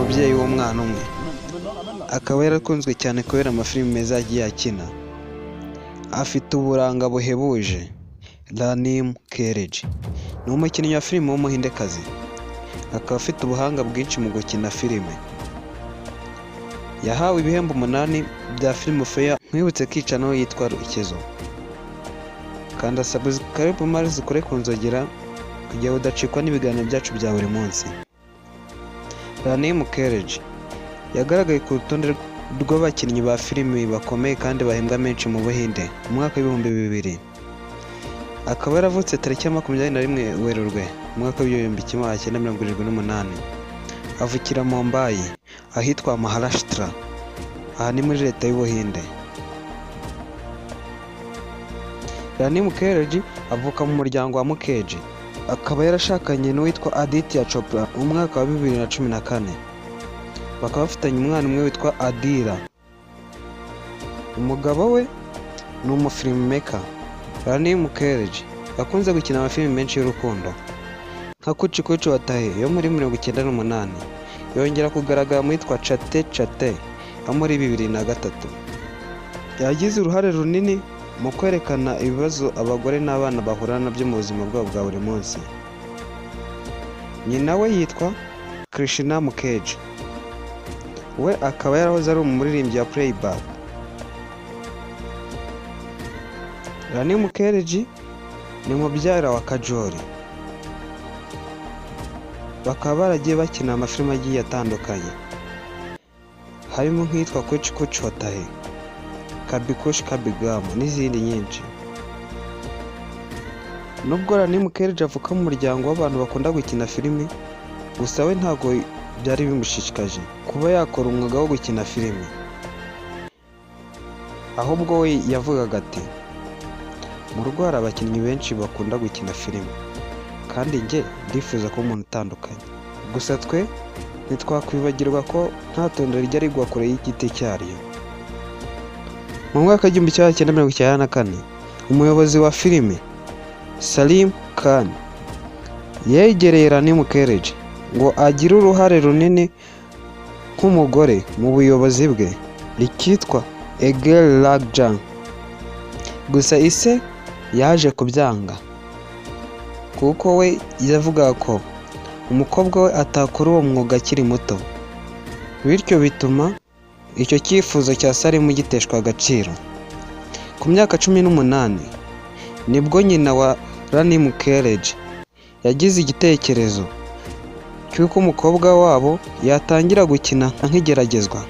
umubyeyi w'umwana umwe, akaba yarakunzwe cyane kubera amafilimi meza yagiye akina. Afite uburanga buhebuje. Ranim Kareji ni umukinnyi wa filime w'umuhindekazi, akaba afite ubuhanga bwinshi mu gukina filime. Yahawe ibihembo 8 bya Filmfare. Nkwibutse kwica nawe yitwa Rukezo. Kanda subscribe maze ukore ku nzogera kugira udacikwa n'ibiganiro byacu bya buri munsi. Ranim Kareji yagaragaye ku rutonde rw'abakinnyi ba filimi bakomeye kandi bahembwa menshi mu Buhinde mu mwaka w'2000. Akaba yaravutse tariki ya 21 Werurwe mu mwaka w'1978. Avukira Mumbai ahitwa Maharashtra, aha ni muri leta y'Ubuhinde. Ranim Kareji avuka mu muryango wa Mukeji, akaba yarashakanye n'uwitwa Aditya Chopra mu mwaka wa 2014. Bakaba bafitanye umwana umwe witwa Adira. Umugabo we ni umufilmmaker. Ranim Kareji akunze gukina amafilimi menshi y'urukundo nka Kuchi Kuchi Watahe yo muri 1998, yongera kugaragara mu yitwa Chate Chate yo muri 2003. Yagize uruhare runini mu kwerekana ibibazo abagore n'abana bahura nabyo mu buzima bwabo bwa buri munsi. Nyina we yitwa Krishna Mukeji, we akaba yarahoze ari umuririmbyi wa playback. Ranim Kareji ni mubyara wa Kajoli. Bakaba baragiye bakina amafilime agiye atandukanye, harimo nk'itwa Kuchi Kuchi Watahe, Kabhi Khushi Kabhie Gham n'izindi nyinshi. Nubwo Ranim Kareji avuka mu muryango w'abantu bakunda gukina filimi, gusa we ntabwo byari bimushishikaje kuba yakora umwuga wo gukina filimi. Ahubwo we yavugaga ati, mu rugo hari abakinnyi benshi bakunda gukina filimi kandi njye ndifuza kuba umuntu utandukanye. Gusa twe ntitwakwibagirwa ko nta tondero rijya rigwa kure y'igiti cyaryo. Mu mwaka w'1994 umuyobozi wa filime Salim Khan yegereye Ranim Kareji ngo agire uruhare runini nk'umugore mu buyobozi bwe, ikitwa Egel Lagjang. Gusa ise yaje kubyanga kuko we yavugaga ko umukobwa we atakora uwo mwuga akiri muto, bityo bituma icyo cyifuzo cya Salim giteshwa agaciro. Ku myaka 18 nibwo nyina wa Ranim Kareji yagize igitekerezo cy'uko umukobwa wabo yatangira gukina nk'igeragezwa.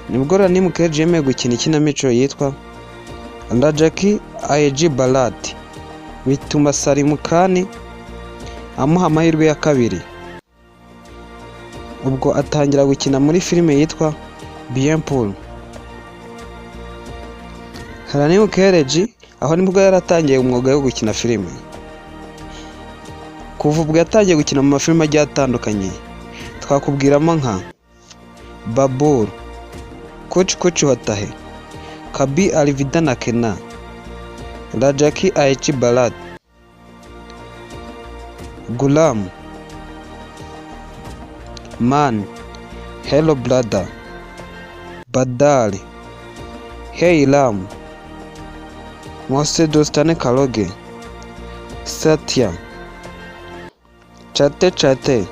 Nibwo Ranim Kareji yemeye gukina ikinamico yitwa Rajaki Aiji Bharat, bituma Salim Khan amuha amahirwe ya kabiri. Ubwo atangira gukina muri filime yitwa Bienpur. Ranim Kareji aho nibwo yaratangiye umwuga wo gukina filime. Kuva ubwo yatangiye gukina mu mafilime agiye atandukanye, twakubwiramo nka Babur, Kuchi Kuchi Watahe, Kabhi Alvida na Kena, Rajaki Aiji Bharat, Gulam, Man, Hello Brother, Badal, Hey Ram, Mose Dostane Kaloge, Satya, Chate Chate,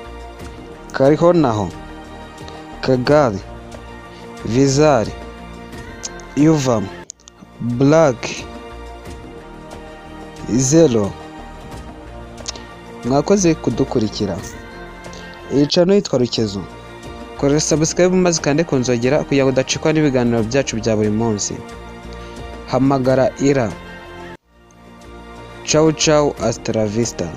Kariho Naho, Kagali, Vizari, Yuvam, Black, Zero. Mwakoze kudukurikira. Iyi channel yitwa Rukezo. Kora subscribe maze kandi ku nzogera kugira ngo udacikwa n'ibiganiro byacu bya buri munsi. Hamagara Ira. Ciao ciao, hasta la vista.